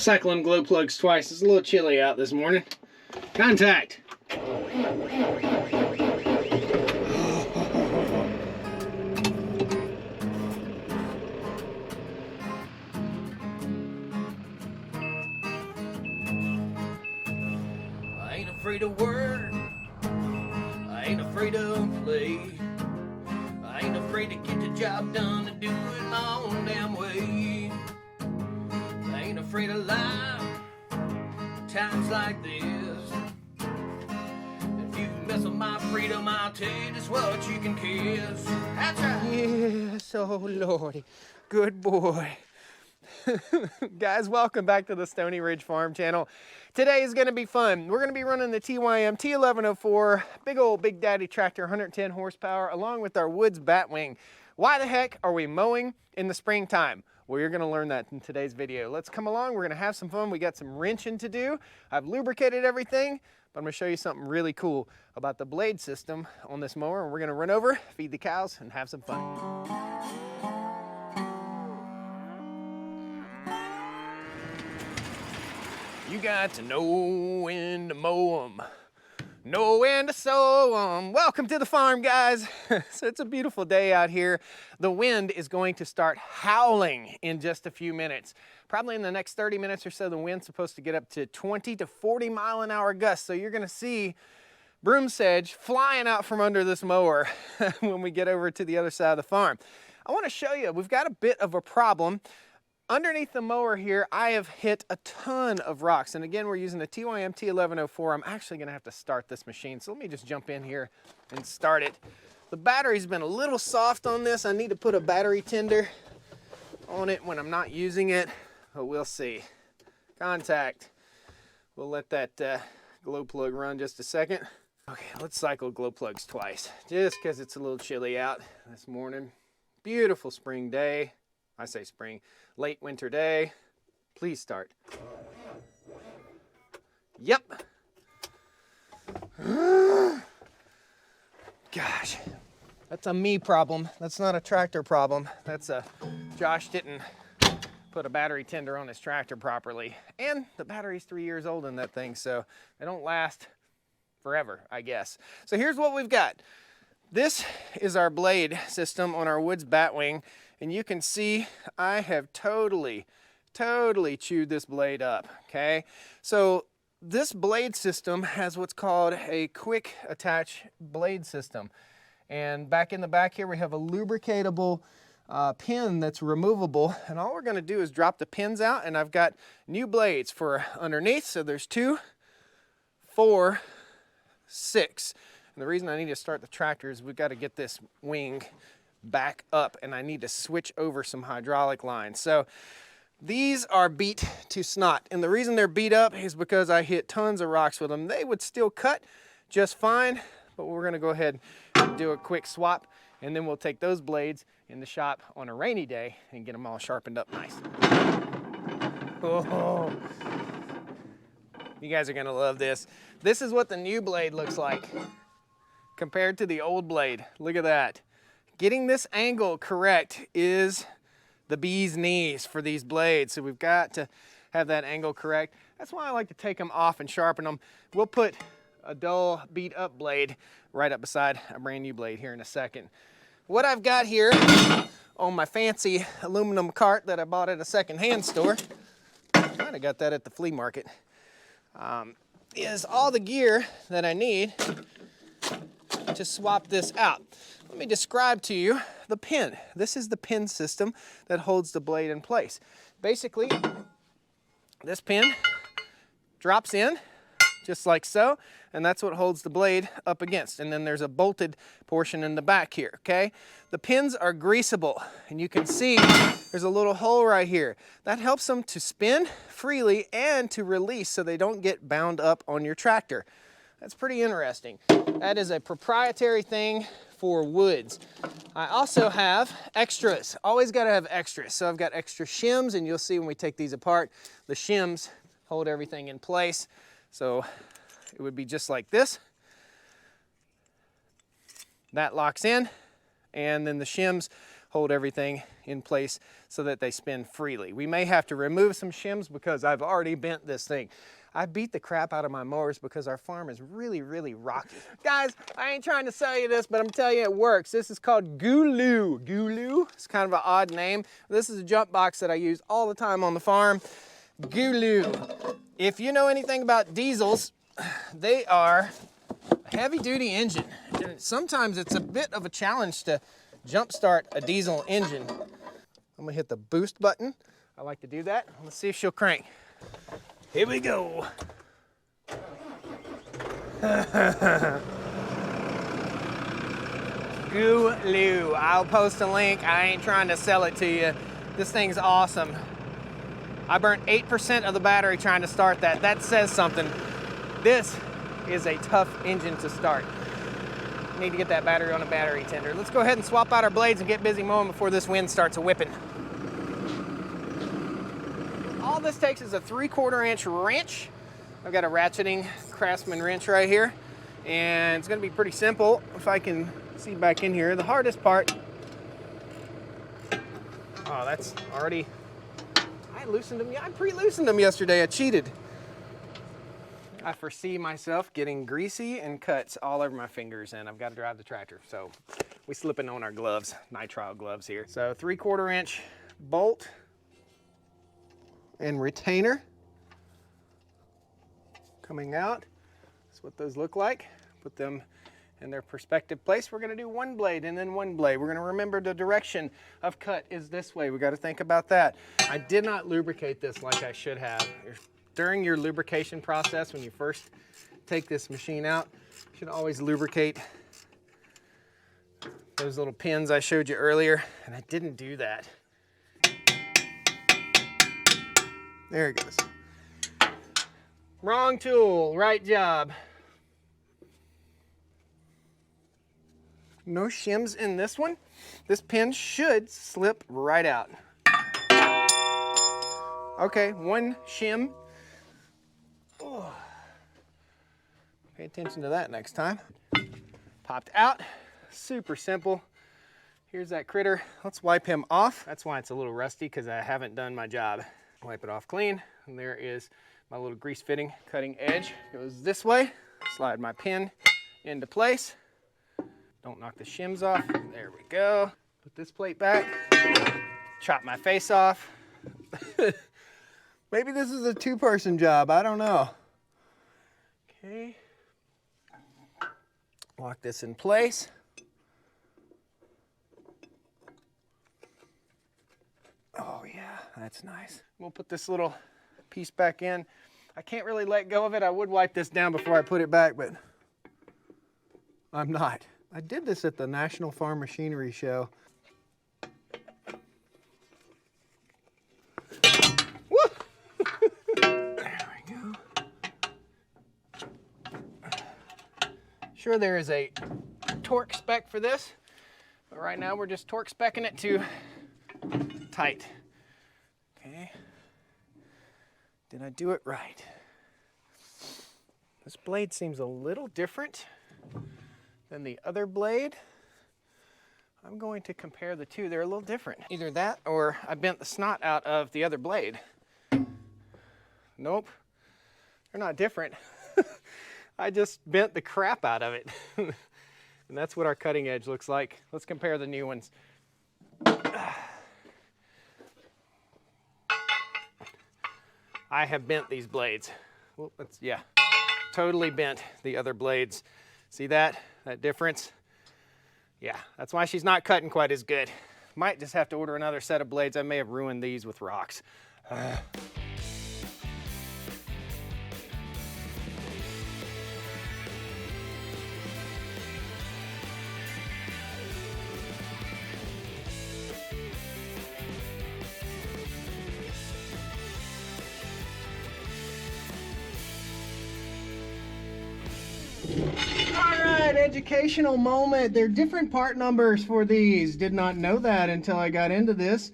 Cycle them glow plugs twice. It's a little chilly out this morning. Contact. I ain't afraid of work. I ain't afraid of play. I ain't afraid to get the job done and do it my own damn way. I ain't afraid of life times like this. If you mess with my freedom, I'll tell you just what you can kiss. That's right. Yes, oh Lordy. Good boy. Guys, welcome back to the Stoney Ridge Farm channel. Today is going to be fun. We're going to be running the TYM T1104, big old Big Daddy tractor, 110 horsepower, along with our Woods Batwing. Why the heck are we mowing in the springtime? Well, you're going to learn that in today's video. Let's come along. We're going to have some fun. We got some wrenching to do. I've lubricated everything, but I'm going to show you something really cool about the blade system on this mower. And we're going to run over, feed the cows, and have some fun. You got to know when to mow 'em, know when to sow 'em. Welcome to the farm, guys. So it's a beautiful day out here. The wind is going to start howling in just a few minutes. Probably in the next 30 minutes or so, the wind's supposed to get up to 20 to 40 mile an hour gusts. So you're gonna see broom sedge flying out from under this mower when we get over to the other side of the farm. I wanna show you, we've got a bit of a problem. Underneath the mower here, I have hit a ton of rocks. And again, we're using the TYM T1104. I'm actually gonna have to start this machine. So let me just jump in here and start it. The battery's been a little soft on this. I need to put a battery tender on it when I'm not using it, but we'll see. Contact. We'll let that glow plug run just a second. Okay, let's cycle glow plugs twice, just because it's a little chilly out this morning. Beautiful spring day. I say spring, late winter day. Please start. Yep. Gosh, that's a me problem. That's not a tractor problem. That's a Josh didn't put a battery tender on his tractor properly. And the battery's 3 years old in that thing, so they don't last forever, I guess. So here's what we've got. This is our blade system on our Woods Batwing. And you can see I have totally chewed this blade up, okay? So this blade system has what's called a quick attach blade system. And back in the back here, we have a lubricatable pin that's removable. And all we're gonna do is drop the pins out, and I've got new blades for underneath. So there's 2, 4, 6. And the reason I need to start the tractor is we've got to get this wing back up, and I need to switch over some hydraulic lines. So these are beat to snot, and the reason they're beat up is because I hit tons of rocks with them. They would still cut just fine, but we're gonna go ahead and do a quick swap, and then we'll take those blades in the shop on a rainy day and get them all sharpened up nice. Oh, you guys are gonna love this. This is what the new blade looks like compared to the old blade. Look at that. Getting this angle correct is the bee's knees for these blades. So we've got to have that angle correct. That's why I like to take them off and sharpen them. We'll put a dull beat up blade right up beside a brand new blade here in a second. What I've got here on my fancy aluminum cart that I bought at a secondhand store, might have got that at the flea market, is all the gear that I need to swap this out. Let me describe to you the pin. This is the pin system that holds the blade in place. Basically, this pin drops in just like so, and that's what holds the blade up against. And then there's a bolted portion in the back here, okay? The pins are greasable, and you can see there's a little hole right here. That helps them to spin freely and to release so they don't get bound up on your tractor. That's pretty interesting. That is a proprietary thing for Woods. I also have extras. Always got to have extras. So I've got extra shims, and you'll see when we take these apart, the shims hold everything in place. So it would be just like this. That locks in, and then the shims hold everything in place so that they spin freely. We may have to remove some shims because I've already bent this thing. I beat the crap out of my mowers because our farm is really, really rocky. Guys, I ain't trying to sell you this, but I'm telling you it works. This is called Gulu. Gulu? It's kind of an odd name. This is a jump box that I use all the time on the farm. Gulu. If you know anything about diesels, they are a heavy-duty engine. And sometimes it's a bit of a challenge to jumpstart a diesel engine. I'm gonna hit the boost button. I like to do that. Let's see if she'll crank. Here we go. Gulu. I'll post a link. I ain't trying to sell it to you. This thing's awesome. I burnt 8% of the battery trying to start that. That says something. This is a tough engine to start. Need to get that battery on a battery tender. Let's go ahead and swap out our blades and get busy mowing before this wind starts a-whipping. All this takes is a 3/4 inch wrench. I've got a ratcheting Craftsman wrench right here, and it's gonna be pretty simple. If I can see back in here, the hardest part, oh, that's already, I loosened them, I pre-loosened them yesterday, I cheated. I foresee myself getting greasy and cuts all over my fingers, and I've got to drive the tractor, so we slipping on our gloves, nitrile gloves here. So 3/4 inch bolt and retainer coming out. That's what those look like. Put them in their perspective place. We're gonna do one blade and then one blade. We're gonna remember the direction of cut is this way. We gotta think about that. I did not lubricate this like I should have. During your lubrication process, when you first take this machine out, you should always lubricate those little pins I showed you earlier, and I didn't do that. There it goes. Wrong tool, right job. No shims in this one. This pin should slip right out. Okay, one shim. Oh. Pay attention to that next time. Popped out, super simple. Here's that critter. Let's wipe him off. That's why it's a little rusty, because I haven't done my job. Wipe it off clean, and there is my little grease fitting cutting edge. Goes this way. Slide my pin into place. Don't knock the shims off. There we go. Put this plate back. Chop my face off. Maybe this is a two-person job, I don't know. Okay. Lock this in place. Oh yeah, that's nice. We'll put this little piece back in. I can't really let go of it. I would wipe this down before I put it back, but I'm not. I did this at the National Farm Machinery Show. Sure, there is a torque spec for this, but right now we're just torque specking it to tight. Okay. Did I do it right? This blade seems a little different than the other blade. I'm going to compare the two. They're a little different. Either that or I bent the snot out of the other blade. Nope, they're not different. I just bent the crap out of it. And that's what our cutting edge looks like. Let's compare the new ones. I have bent these blades. Well, yeah, totally bent the other blades. See that difference? Yeah, that's why she's not cutting quite as good. Might just have to order another set of blades. I may have ruined these with rocks. Alright, educational moment. There are different part numbers for these. Did not know that until I got into this.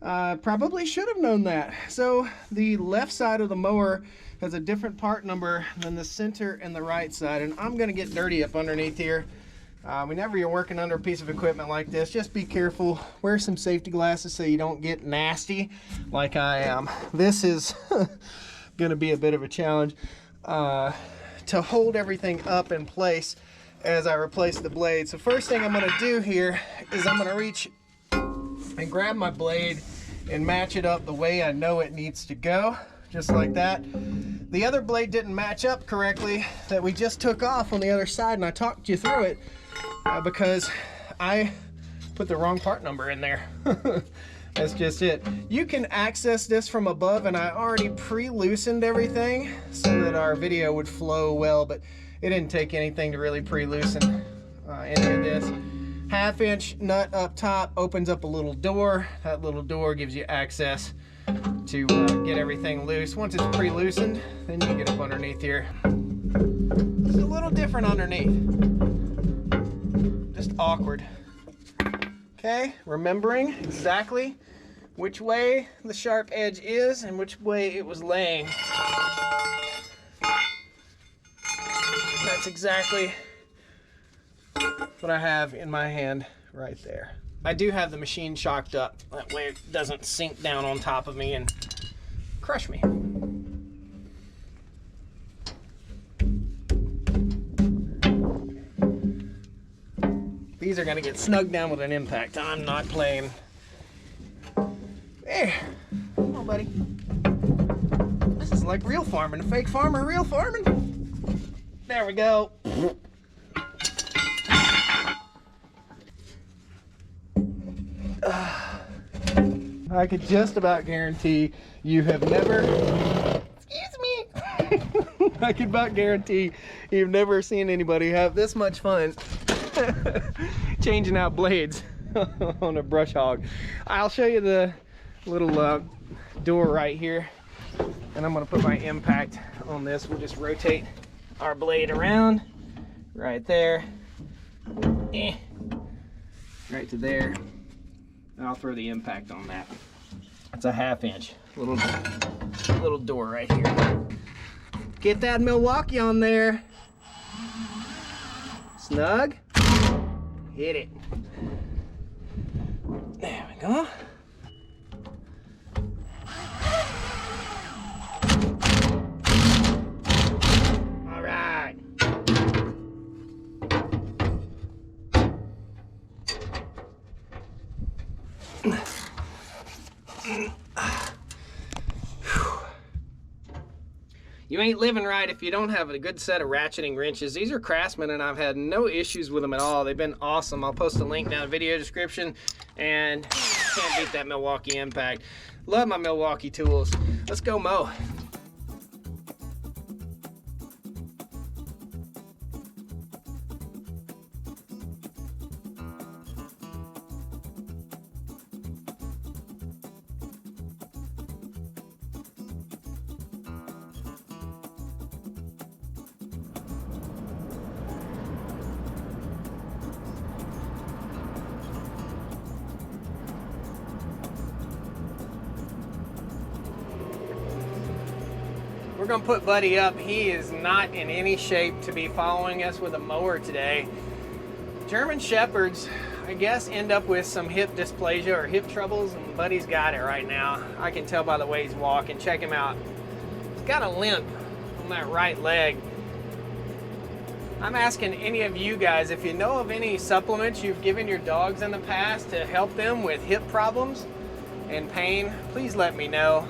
Probably should have known that. So the left side of the mower has a different part number than the center and the right side. And I'm going to get dirty up underneath here. Whenever you're working under a piece of equipment like this, just be careful. Wear some safety glasses so you don't get nasty like I am. This is gonna be a bit of a challenge to hold everything up in place as I replace the blade. So first thing I'm gonna do here is I'm gonna reach and grab my blade and match it up the way I know it needs to go, just like that. The other blade didn't match up correctly that we just took off on the other side, and I talked you through it because I put the wrong part number in there. That's just it. You can access this from above, and I already pre-loosened everything so that our video would flow well, but it didn't take anything to really pre-loosen any of this. 1/2-inch nut up top opens up a little door. That little door gives you access to get everything loose. Once it's pre-loosened, then you can get up underneath here. It's a little different underneath. Just awkward. Okay, remembering exactly which way the sharp edge is and which way it was laying. That's exactly what I have in my hand right there. I do have the machine shocked up. That way it doesn't sink down on top of me and crush me. These are gonna get snugged down with an impact. I'm not playing. There, come on, buddy. This is like real farming. A fake farmer, real farming. There we go. I could just about guarantee you have never, excuse me, I could about guarantee you've never seen anybody have this much fun changing out blades on a brush hog. I'll show you the little door right here, and I'm gonna put my impact on this. We'll just rotate our blade around right there, right to there. And I'll throw the impact on that. It's a 1/2-inch little door right here. Get that Milwaukee on there. Snug. Hit it. There we go. All right. You ain't living right if you don't have a good set of ratcheting wrenches. These are Craftsman, and I've had no issues with them at all. They've been awesome. I'll post a link down in the video description, and can't beat that Milwaukee impact. Love my Milwaukee tools. Let's go mow. We're gonna put Buddy up. He is not in any shape to be following us with a mower today. German Shepherds, I guess, end up with some hip dysplasia or hip troubles, and Buddy's got it right now. I can tell by the way he's walking. Check him out. He's got a limp on that right leg. I'm asking any of you guys, if you know of any supplements you've given your dogs in the past to help them with hip problems and pain, please let me know.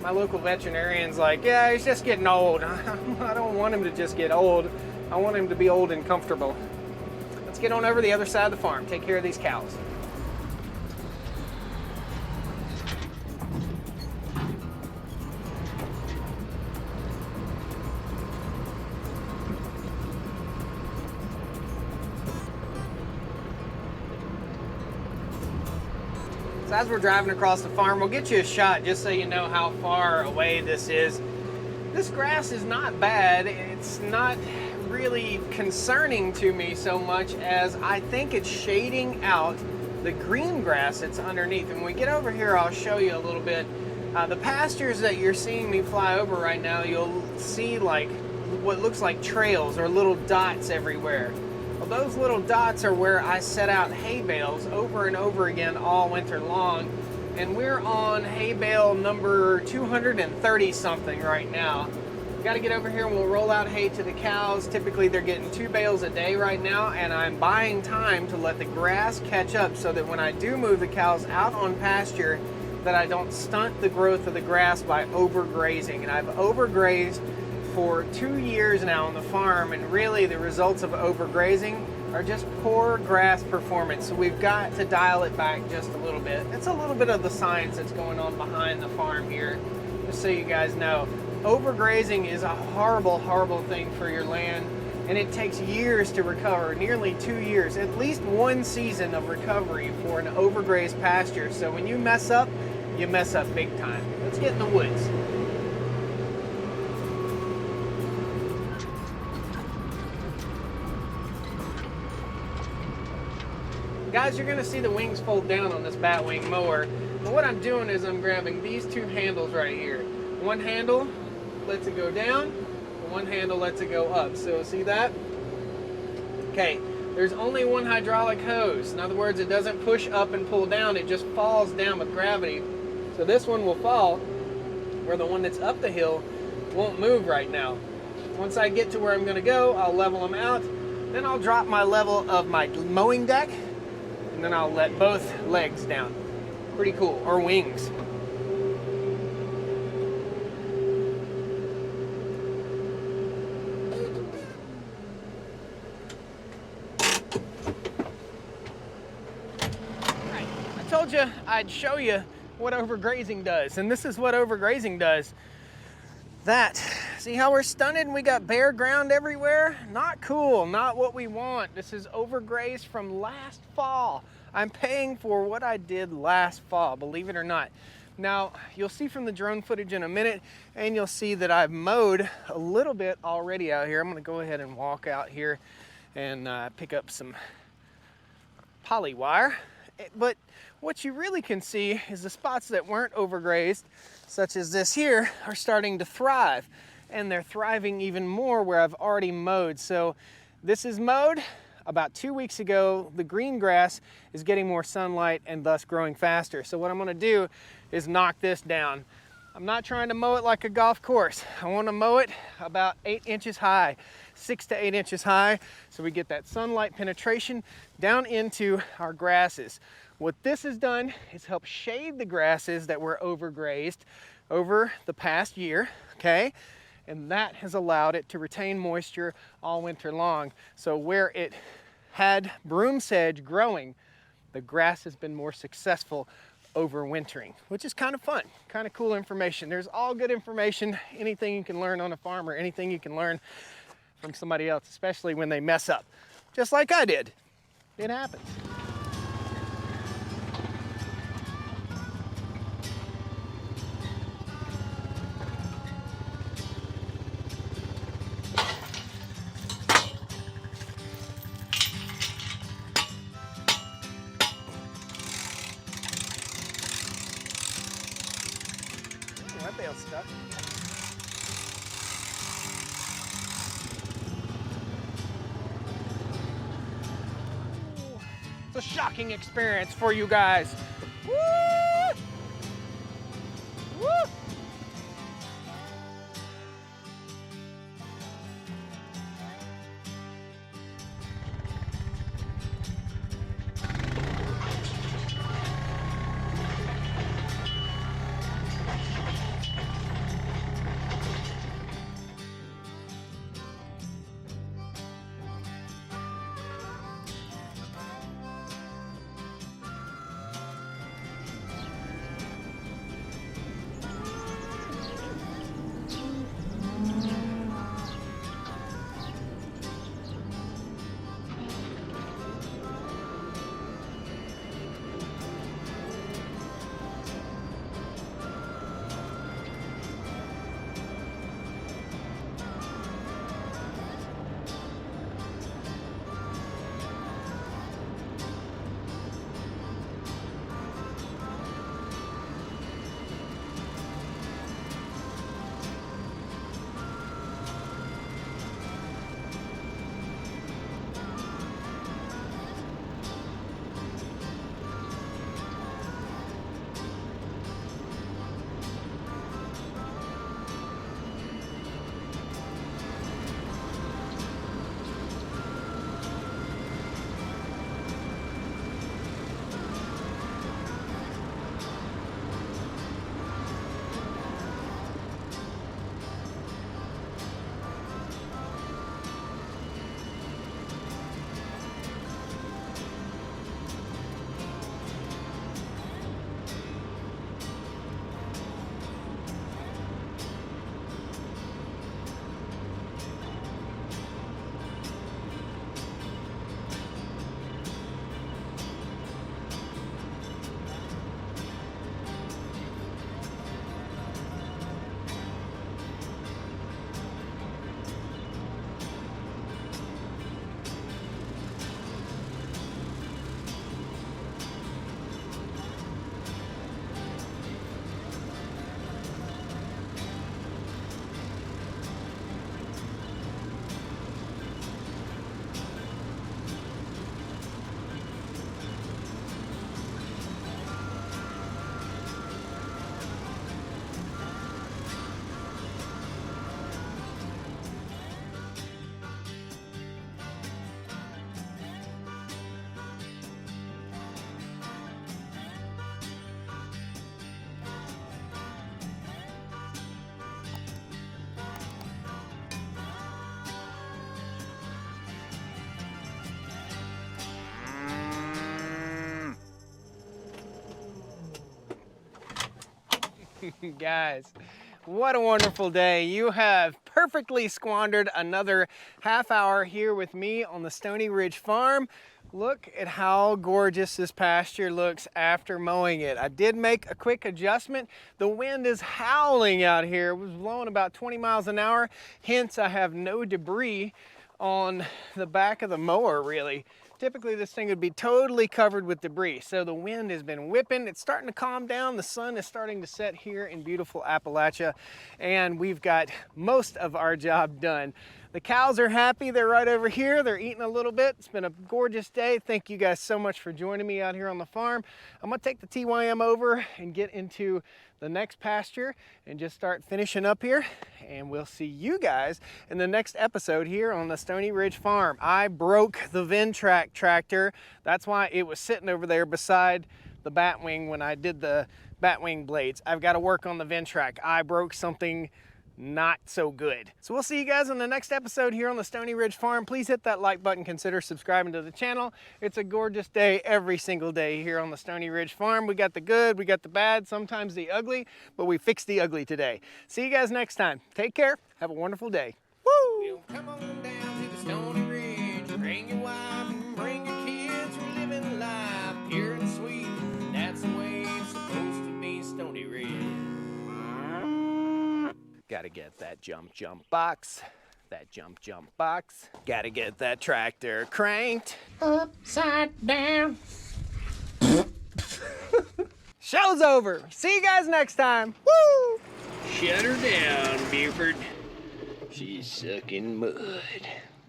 My local veterinarian's like, yeah, he's just getting old. I don't want him to just get old. I want him to be old and comfortable. Let's get on over the other side of the farm. Take care of these cows. So as we're driving across the farm, we'll get you a shot just so you know how far away this is. This grass is not bad. It's not really concerning to me so much as I think it's shading out the green grass that's underneath. And when we get over here, I'll show you a little bit. The pastures that you're seeing me fly over right now, you'll see like what looks like trails or little dots everywhere. Well, those little dots are where I set out hay bales over and over again all winter long. And we're on hay bale number 230 something right now. We got to get over here and we'll roll out hay to the cows. Typically they're getting 2 bales a day right now, and I'm buying time to let the grass catch up so that when I do move the cows out on pasture, that I don't stunt the growth of the grass by overgrazing. And I've overgrazed for 2 years now on the farm, and really the results of overgrazing are just poor grass performance. So we've got to dial it back just a little bit. It's a little bit of the science that's going on behind the farm here, just so you guys know. Overgrazing is a horrible, horrible thing for your land, and it takes years to recover, nearly 2 years, at least 1 season of recovery for an overgrazed pasture. So when you mess up, you mess up big time. Let's get in the woods. Guys, you're gonna see the wings fold down on this Batwing mower. And what I'm doing is I'm grabbing these 2 handles right here. One handle lets it go down, and one handle lets it go up. So see that? Okay, there's only one hydraulic hose. In other words, it doesn't push up and pull down, it just falls down with gravity. So this one will fall, where the one that's up the hill won't move right now. Once I get to where I'm gonna go, I'll level them out. Then I'll drop my level of my mowing deck, and then I'll let both legs down. Pretty cool, or wings. I told you I'd show you what overgrazing does, and this is what overgrazing does. That, see how we're stunted and we got bare ground everywhere? Not cool, not what we want. This is overgrazed from last fall. I'm paying for what I did last fall, believe it or not. Now, you'll see from the drone footage in a minute, and you'll see that I've mowed a little bit already out here. I'm gonna go ahead and walk out here and pick up some poly wire. But what you really can see is the spots that weren't overgrazed, such as this here, are starting to thrive. And they're thriving even more where I've already mowed. So this is mowed. About 2 weeks ago, the green grass is getting more sunlight and thus growing faster. So what I'm gonna do is knock this down. I'm not trying to mow it like a golf course. I wanna mow it about 8 inches high, 6 to 8 inches high, so we get that sunlight penetration down into our grasses. What this has done is help shade the grasses that were overgrazed over the past year, okay? And that has allowed it to retain moisture all winter long. So where it had broom sedge growing, the grass has been more successful overwintering, which is kind of fun, kind of cool information. There's all good information, anything you can learn on a farm or anything you can learn from somebody else, especially when they mess up, just like I did. It happens. That bale's stuck. It's a shocking experience for you guys. Woo! Woo! Guys, what a wonderful day. You have perfectly squandered another half hour here with me on the Stoney Ridge Farm. Look at how gorgeous this pasture looks after mowing it. I did make a quick adjustment. The wind is howling out here. It was blowing about 20 miles an hour. Hence, I have no debris on the back of the mower, really. Typically, this thing would be totally covered with debris. So the wind has been whipping. It's starting to calm down. The sun is starting to set here in beautiful Appalachia. And we've got most of our job done. The cows are happy. They're right over here. They're eating a little bit. It's been a gorgeous day. Thank you guys so much for joining me out here on the farm. I'm gonna take the TYM over and get into the next pasture and just start finishing up here. And we'll see you guys in the next episode here on the Stoney Ridge Farm. I broke the Ventrac tractor. That's why it was sitting over there beside the Batwing when I did the Batwing blades. I've got to work on the Ventrac. I broke something not so good. So we'll see you guys on the next episode here on the Stoney Ridge Farm. Please hit that like button, consider subscribing to the channel. It's a gorgeous day every single day here on the Stoney Ridge Farm. We got the good, we got the bad, sometimes the ugly, but we fixed the ugly today. See you guys next time. Take care, have a wonderful day. Woo! Come on down to the Stoney Ridge, bring your wife and bring your kids. We're living life pure and sweet. That's the way it's supposed to be, Stoney Ridge. Gotta get that jump box. That jump box. Gotta get that tractor cranked. Upside down. Show's over. See you guys next time. Woo! Shut her down, Buford. She's sucking mud.